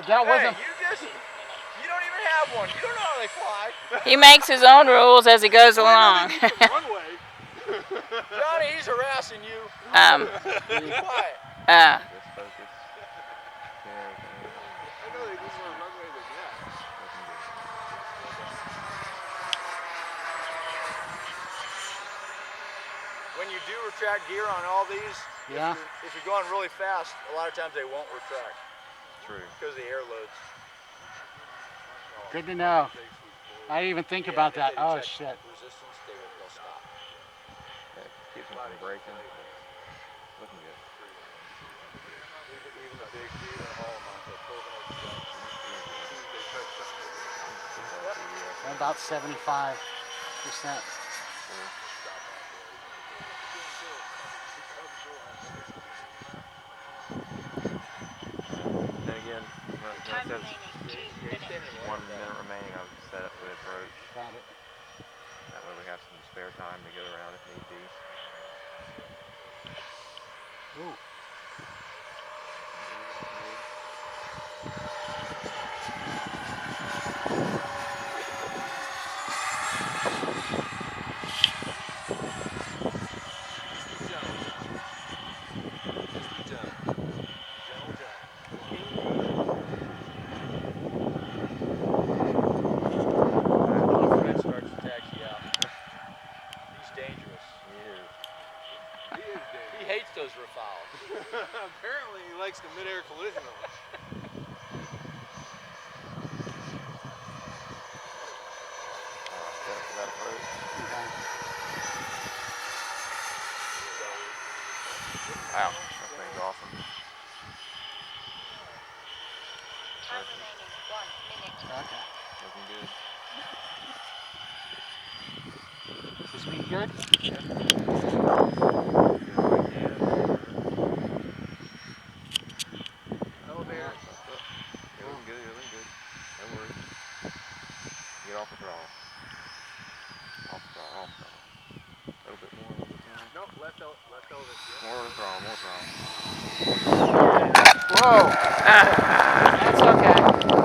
No, that wasn't. You don't even have one. You don't know how they fly. He makes his own rules as he goes along. Johnny, he's harassing you. Be quiet. When you do retract gear on all these, yeah. if you're going really fast, a lot of times they won't retract. True. Because of the air loads. Good to know. I didn't even think about that. Oh shit. Resistance, they'll stop. Yeah, keeps them from breaking. Looking good. Even the big feet and haul them out, they'll pull them over the junction. About 75%. Then again, when it says 1 minute remaining, I've set up for the approach. Got it. That way we have some spare time to go around if need be. Ooh. He hates those Rafales. Apparently he likes the mid-air collision of them. For that approach. Wow, that thing's awesome. Time remaining 1 minute. Looking good. This week good? No worries. Get off the throttle. Off the throttle, off the throttle. A little bit more, Nope, left over. More on the throttle, more throttle. Whoa! That's okay.